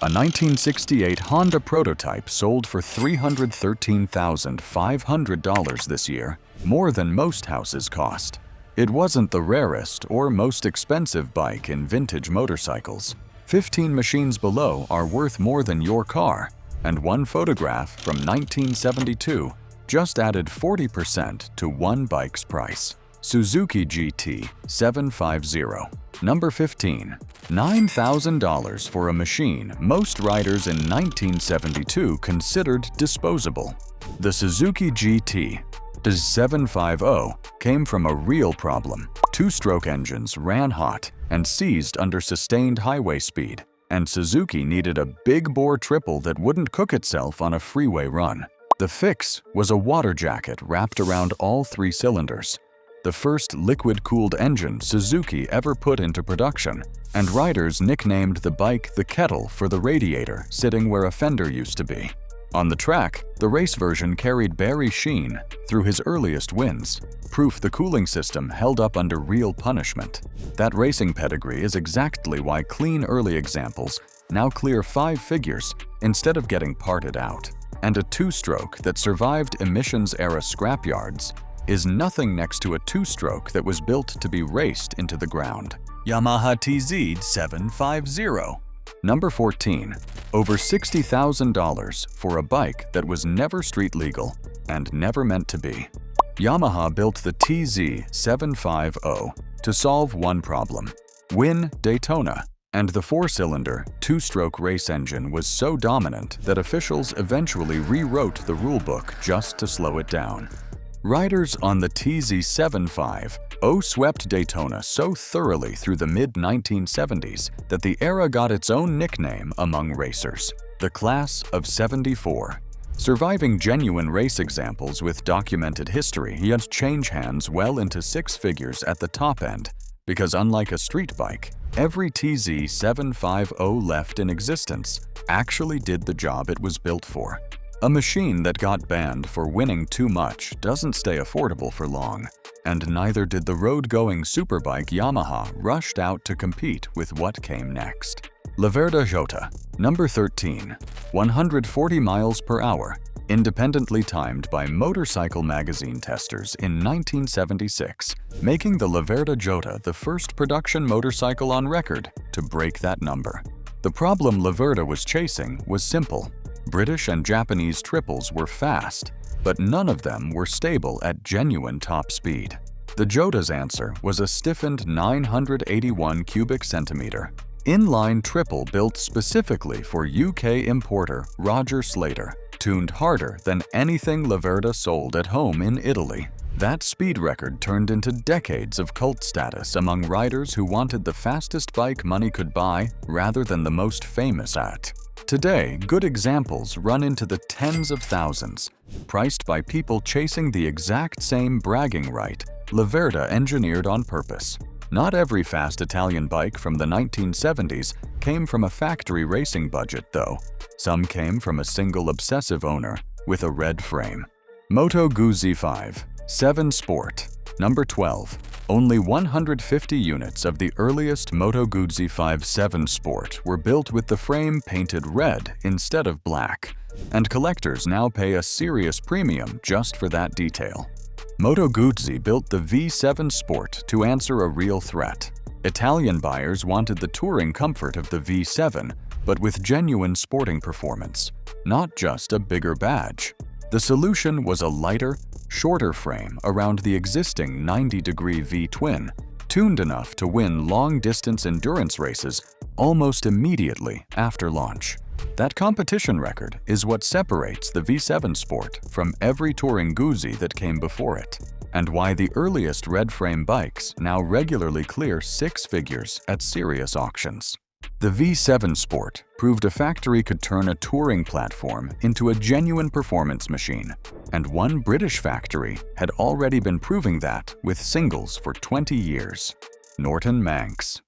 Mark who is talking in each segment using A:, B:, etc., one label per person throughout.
A: A 1968 Honda prototype sold for $313,500 this year, more than most houses cost. It wasn't the rarest or most expensive bike in vintage motorcycles. 15 machines below are worth more than your car, and one photograph from 1972 just added 40% to one bike's price. Suzuki GT 750. Number 15. $9,000 for a machine most riders in 1972 considered disposable. The Suzuki GT 750 came from a real problem. Two-stroke engines ran hot and seized under sustained highway speed, and Suzuki needed a big-bore triple that wouldn't cook itself on a freeway run. The fix was a water jacket wrapped around all three cylinders. The first liquid-cooled engine Suzuki ever put into production, and riders nicknamed the bike the kettle for the radiator sitting where a fender used to be. On the track, the race version carried Barry Sheene through his earliest wins, proof the cooling system held up under real punishment. That racing pedigree is exactly why clean early examples now clear 5 figures instead of getting parted out. And a two-stroke that survived emissions-era scrapyards is nothing next to a two-stroke that was built to be raced into the ground. Yamaha TZ 750. Number 14. Over $60,000 for a bike that was never street legal and never meant to be. Yamaha built the TZ 750 to solve one problem: win Daytona. And the 4-cylinder, two-stroke race engine was so dominant that officials eventually rewrote the rulebook just to slow it down. Riders on the TZ750 swept Daytona so thoroughly through the mid-1970s that the era got its own nickname among racers, the Class of '74. Surviving genuine race examples with documented history yet change hands well into 6 figures at the top end, because unlike a street bike, every TZ750 left in existence actually did the job it was built for. A machine that got banned for winning too much doesn't stay affordable for long, and neither did the road-going superbike Yamaha rushed out to compete with what came next. Laverda Jota. Number 13. 140 miles per hour, independently timed by motorcycle magazine testers in 1976, making the Laverda Jota the first production motorcycle on record to break that number. The problem Laverda was chasing was simple. British and Japanese triples were fast, but none of them were stable at genuine top speed. The Jota's answer was a stiffened 981 cubic centimeter, inline triple built specifically for UK importer Roger Slater, tuned harder than anything Laverda sold at home in Italy. That speed record turned into decades of cult status among riders who wanted the fastest bike money could buy rather than the most famous at. Today, good examples run into the tens of thousands, priced by people chasing the exact same bragging right Laverda engineered on purpose. Not every fast Italian bike from the 1970s came from a factory racing budget, though. Some came from a single obsessive owner with a red frame. Moto Guzzi 5 7 Sport. Number 12. Only 150 units of the earliest Moto Guzzi 5 Sport were built with the frame painted red instead of black, and collectors now pay a serious premium just for that detail. Moto Guzzi built the V7 Sport to answer a real threat. Italian buyers wanted the touring comfort of the V7, but with genuine sporting performance, not just a bigger badge. The solution was a lighter, shorter frame around the existing 90-degree V-twin, tuned enough to win long-distance endurance races almost immediately after launch. That competition record is what separates the V7 Sport from every touring Guzzi that came before it, and why the earliest red frame bikes now regularly clear 6 figures at serious auctions. The V7 Sport proved a factory could turn a touring platform into a genuine performance machine, and one British factory had already been proving that with singles for 20 years. Norton Manx.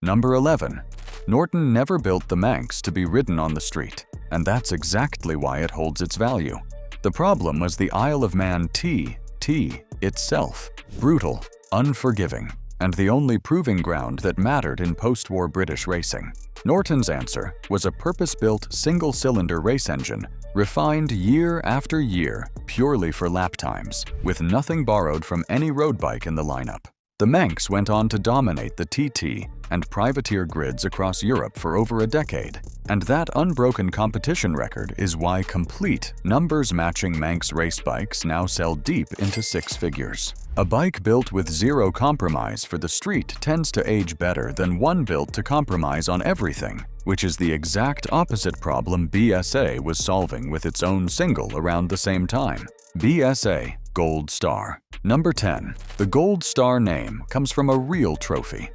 A: Number 11. Norton never built the Manx to be ridden on the street, and that's exactly why it holds its value. The problem was the Isle of Man TT itself. Brutal, unforgiving, and the only proving ground that mattered in post-war British racing. Norton's answer was a purpose-built single-cylinder race engine, refined year after year purely for lap times, with nothing borrowed from any road bike in the lineup. The Manx went on to dominate the TT and privateer grids across Europe for over a decade, and that unbroken competition record is why complete, numbers-matching Manx race bikes now sell deep into six figures. A bike built with zero compromise for the street tends to age better than one built to compromise on everything, which is the exact opposite problem BSA was solving with its own single around the same time. BSA Gold Star. Number 10. The Gold Star name comes from a real trophy.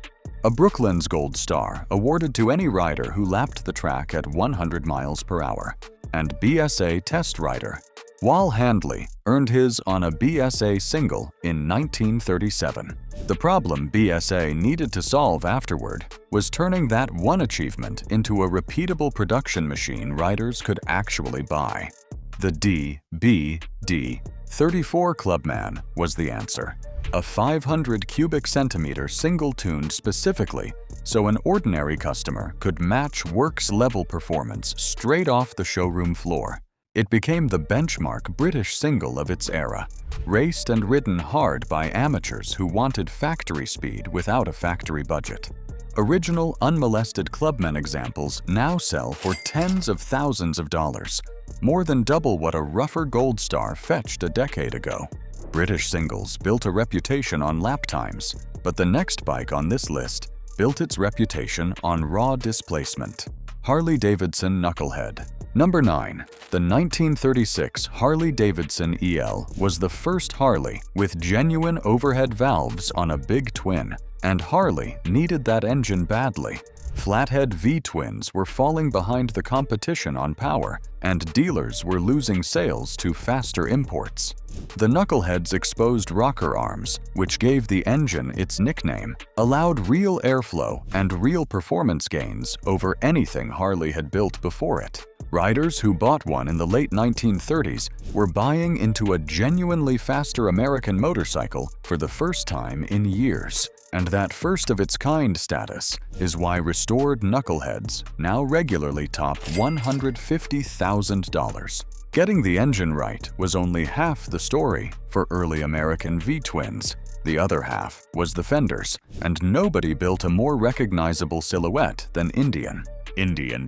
A: A Brooklands Gold Star awarded to any rider who lapped the track at 100 miles per hour, and BSA Test Rider. Wal Handley earned his on a BSA single in 1937. The problem BSA needed to solve afterward was turning that one achievement into a repeatable production machine riders could actually buy. The DBD 34 Clubman was the answer. A 500 cubic centimeter single tuned specifically so an ordinary customer could match works level performance straight off the showroom floor. It became the benchmark British single of its era, raced and ridden hard by amateurs who wanted factory speed without a factory budget. Original unmolested Clubman examples now sell for tens of thousands of dollars, more than double what a rougher Gold Star fetched a decade ago. British singles built a reputation on lap times, but the next bike on this list built its reputation on raw displacement. Harley-Davidson Knucklehead. Number 9. The 1936 Harley-Davidson EL was the first Harley with genuine overhead valves on a big twin, and Harley needed that engine badly. Flathead V-twins were falling behind the competition on power, and dealers were losing sales to faster imports. The Knucklehead's exposed rocker arms, which gave the engine its nickname, allowed real airflow and real performance gains over anything Harley had built before it. Riders who bought one in the late 1930s were buying into a genuinely faster American motorcycle for the first time in years. And that first-of-its-kind status is why restored Knuckleheads now regularly top $150,000. Getting the engine right was only half the story for early American V-twins. The other half was the fenders, and nobody built a more recognizable silhouette than Indian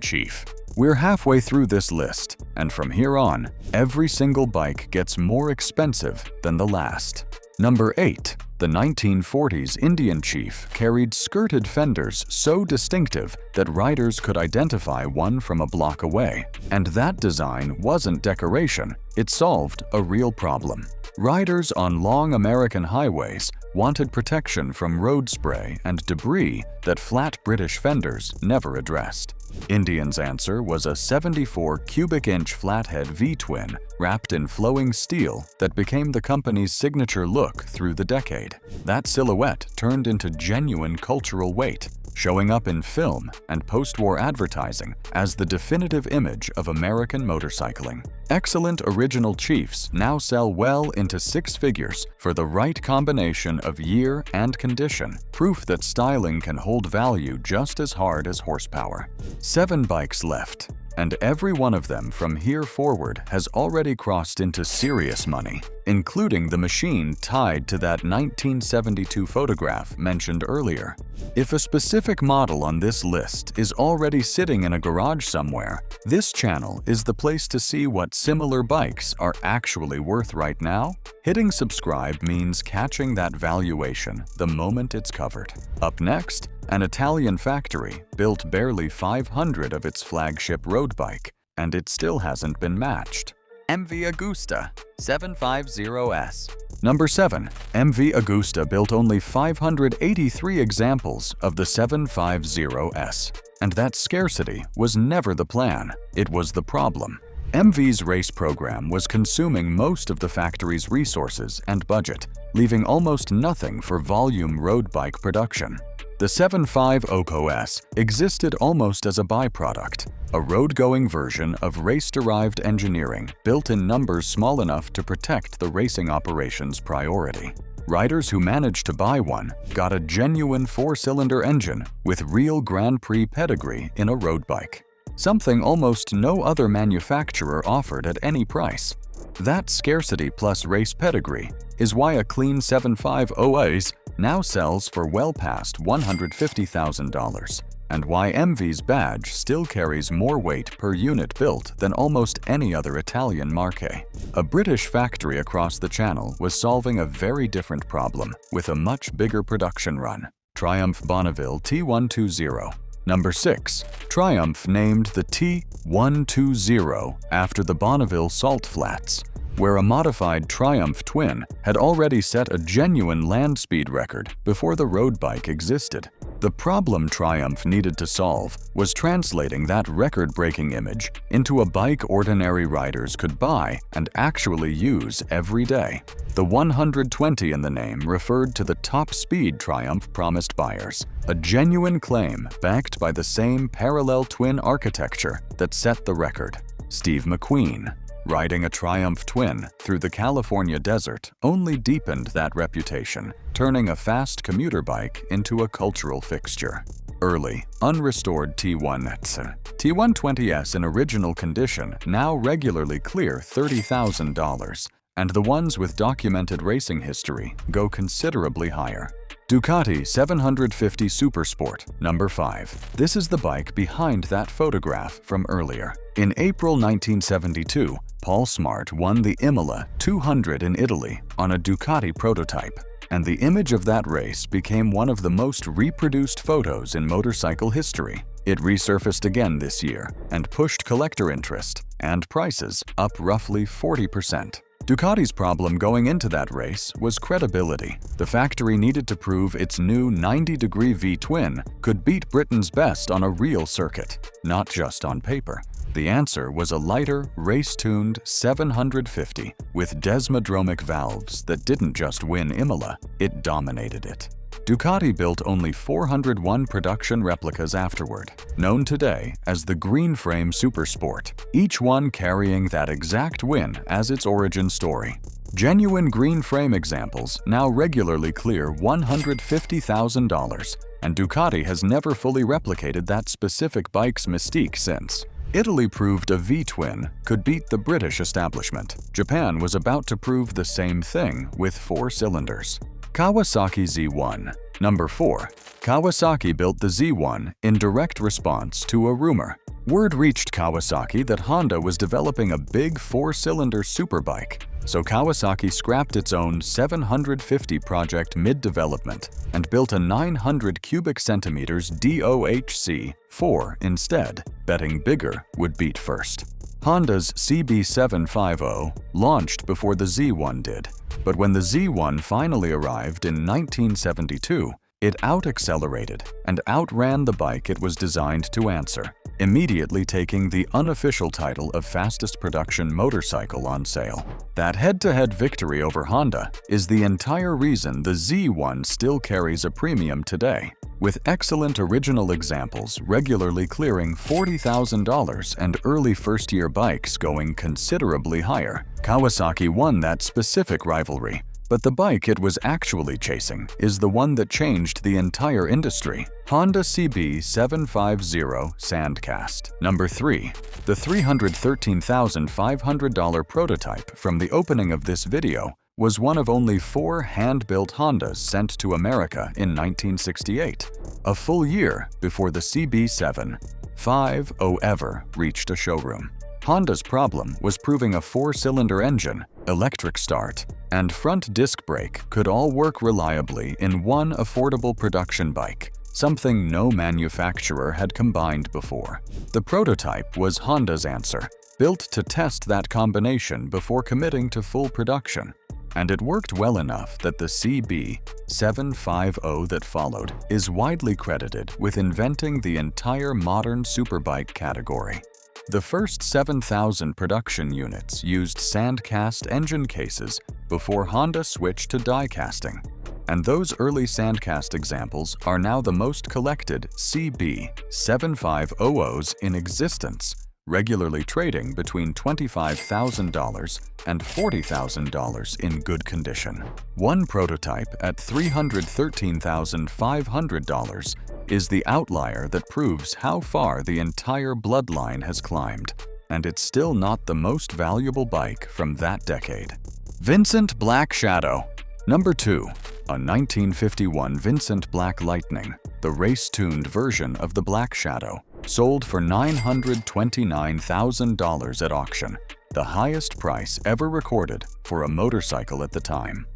A: Chief. We're halfway through this list, and from here on, every single bike gets more expensive than the last. Number 8. The 1940s Indian Chief carried skirted fenders so distinctive that riders could identify one from a block away. And that design wasn't decoration, it solved a real problem. Riders on long American highways wanted protection from road spray and debris that flat British fenders never addressed. Indian's answer was a 74 cubic inch flathead V-twin wrapped in flowing steel that became the company's signature look through the decade. That silhouette turned into genuine cultural weight, showing up in film and post-war advertising as the definitive image of American motorcycling. Excellent original Chiefs now sell well into six figures for the right combination of year and condition, proof that styling can hold value just as hard as horsepower. 7 bikes left, and every one of them from here forward has already crossed into serious money, including the machine tied to that 1972 photograph mentioned earlier. If a specific model on this list is already sitting in a garage somewhere, this channel is the place to see what similar bikes are actually worth right now. Hitting subscribe means catching that valuation the moment it's covered. Up next, an Italian factory built barely 500 of its flagship road bike, and it still hasn't been matched. MV Agusta 750S. Number 7. MV Agusta built only 583 examples of the 750S, and that scarcity was never the plan, it was the problem. MV's race program was consuming most of the factory's resources and budget, leaving almost nothing for volume road bike production. The 750S existed almost as a byproduct, a road-going version of race-derived engineering built in numbers small enough to protect the racing operation's priority. Riders who managed to buy one got a genuine 4-cylinder engine with real Grand Prix pedigree in a road bike, something almost no other manufacturer offered at any price. That scarcity plus race pedigree is why a clean 750S now sells for well past $150,000, and why MV's badge still carries more weight per unit built than almost any other Italian marque. A British factory across the channel was solving a very different problem with a much bigger production run. Triumph Bonneville T120. Number 6. Triumph named the T120 after the Bonneville Salt Flats, where a modified Triumph Twin had already set a genuine land speed record before the road bike existed. The problem Triumph needed to solve was translating that record-breaking image into a bike ordinary riders could buy and actually use every day. The 120 in the name referred to the top speed Triumph promised buyers, a genuine claim backed by the same parallel twin architecture that set the record. Steve McQueen, riding a Triumph Twin through the California desert, only deepened that reputation, turning a fast commuter bike into a cultural fixture. Early, unrestored T120s in original condition now regularly clear $30,000, and the ones with documented racing history go considerably higher. Ducati 750 Supersport. Number 5. This is the bike behind that photograph from earlier. In April 1972, Paul Smart won the Imola 200 in Italy on a Ducati prototype, and the image of that race became one of the most reproduced photos in motorcycle history. It resurfaced again this year and pushed collector interest and prices up roughly 40%. Ducati's problem going into that race was credibility. The factory needed to prove its new 90-degree V-twin could beat Britain's best on a real circuit, not just on paper. The answer was a lighter, race-tuned 750 with desmodromic valves that didn't just win Imola, it dominated it. Ducati built only 401 production replicas afterward, known today as the Green Frame Supersport, each one carrying that exact win as its origin story. Genuine green frame examples now regularly clear $150,000, and Ducati has never fully replicated that specific bike's mystique since. Italy proved a V-twin could beat the British establishment. Japan was about to prove the same thing with 4 cylinders. Kawasaki Z1. Number 4. Kawasaki built the Z1 in direct response to a rumor. Word reached Kawasaki that Honda was developing a big 4-cylinder superbike, so Kawasaki scrapped its own 750 project mid-development and built a 900 cubic centimeters DOHC-4 instead, betting bigger would beat first. Honda's CB750 launched before the Z1 did, but when the Z1 finally arrived in 1972, it out-accelerated and outran the bike it was designed to answer, immediately taking the unofficial title of fastest production motorcycle on sale. That head-to-head victory over Honda is the entire reason the Z1 still carries a premium today, with excellent original examples regularly clearing $40,000 and early first-year bikes going considerably higher. Kawasaki won that specific rivalry, but the bike it was actually chasing is the one that changed the entire industry. Honda CB750 Sandcast. Number 3. The $313,500 prototype from the opening of this video was one of only 4 hand-built Hondas sent to America in 1968, a full year before the CB750 ever reached a showroom. Honda's problem was proving a 4-cylinder engine, electric start, and front disc brake could all work reliably in one affordable production bike, something no manufacturer had combined before. The prototype was Honda's answer, built to test that combination before committing to full production. And it worked well enough that the CB750 that followed is widely credited with inventing the entire modern superbike category. The first 7,000 production units used sandcast engine cases before Honda switched to die casting, and those early sandcast examples are now the most collected CB750s in existence, regularly trading between $25,000 and $40,000 in good condition. One prototype at $313,500 is the outlier that proves how far the entire bloodline has climbed, and it's still not the most valuable bike from that decade. Vincent Black Shadow. Number 2. A 1951 Vincent Black Lightning, the race-tuned version of the Black Shadow, sold for $929,000 at auction, the highest price ever recorded for a motorcycle at the time.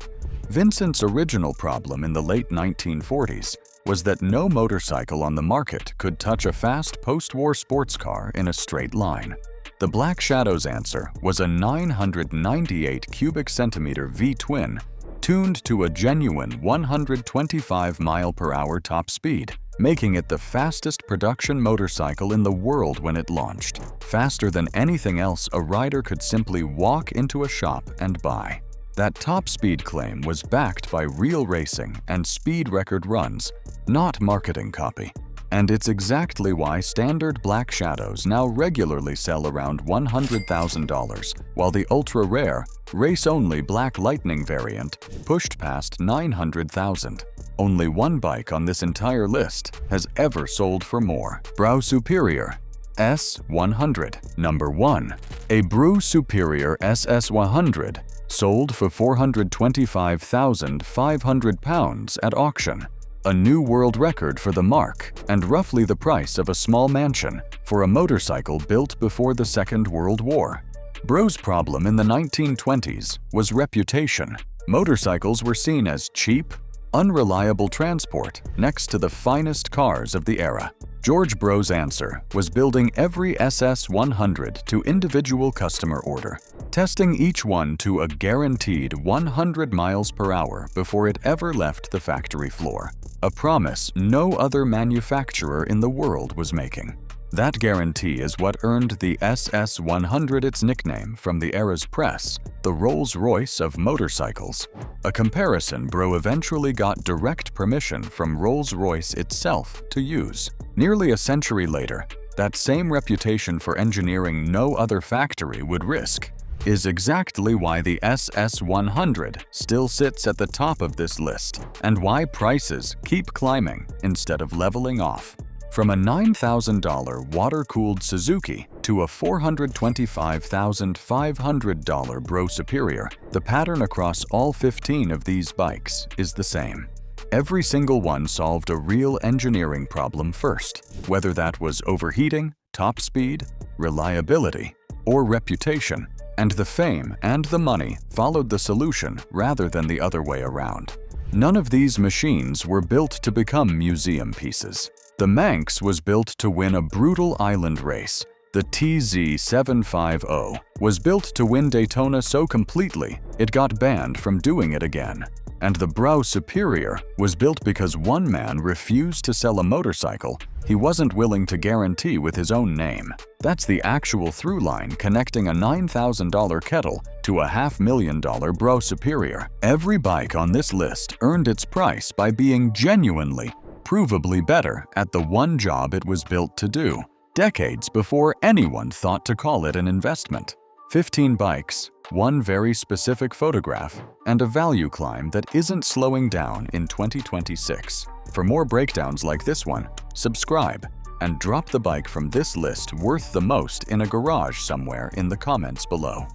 A: Vincent's original problem in the late 1940s was that no motorcycle on the market could touch a fast post-war sports car in a straight line. The Black Shadow's answer was a 998 cubic centimeter V-twin tuned to a genuine 125 mile/hour top speed, making it the fastest production motorcycle in the world when it launched, faster than anything else a rider could simply walk into a shop and buy. That top speed claim was backed by real racing and speed record runs, not marketing copy. And it's exactly why standard Black Shadows now regularly sell around $100,000, while the ultra-rare, race-only Black Lightning variant pushed past $900,000. Only one bike on this entire list has ever sold for more. Brau Superior S100. Number 1. A Brau Superior SS100 sold for £425,500 at auction. A new world record for the mark, and roughly the price of a small mansion for a motorcycle built before the Second World War. Brau's problem in the 1920s was reputation. Motorcycles were seen as cheap, unreliable transport next to the finest cars of the era. George Brau's answer was building every SS100 to individual customer order, testing each one to a guaranteed 100 miles/hour before it ever left the factory floor, a promise no other manufacturer in the world was making. That guarantee is what earned the SS100 its nickname from the era's press, the Rolls-Royce of motorcycles, a comparison Brau eventually got direct permission from Rolls-Royce itself to use. Nearly a century later, that same reputation for engineering no other factory would risk is exactly why the SS100 still sits at the top of this list, and why prices keep climbing instead of leveling off. From a $9,000 water-cooled Suzuki to a $425,500 Brau Superior, the pattern across all 15 of these bikes is the same. Every single one solved a real engineering problem first, whether that was overheating, top speed, reliability, or reputation, and the fame and the money followed the solution rather than the other way around. None of these machines were built to become museum pieces. The Manx was built to win a brutal island race. The TZ750 was built to win Daytona so completely it got banned from doing it again. And the Brau Superior was built because one man refused to sell a motorcycle he wasn't willing to guarantee with his own name. That's the actual through line connecting a $9,000 kettle to a $500,000 Brau Superior. Every bike on this list earned its price by being genuinely, provably better at the one job it was built to do, decades before anyone thought to call it an investment. 15 bikes, one very specific photograph, and a value climb that isn't slowing down in 2026. For more breakdowns like this one, subscribe and drop the bike from this list worth the most in a garage somewhere in the comments below.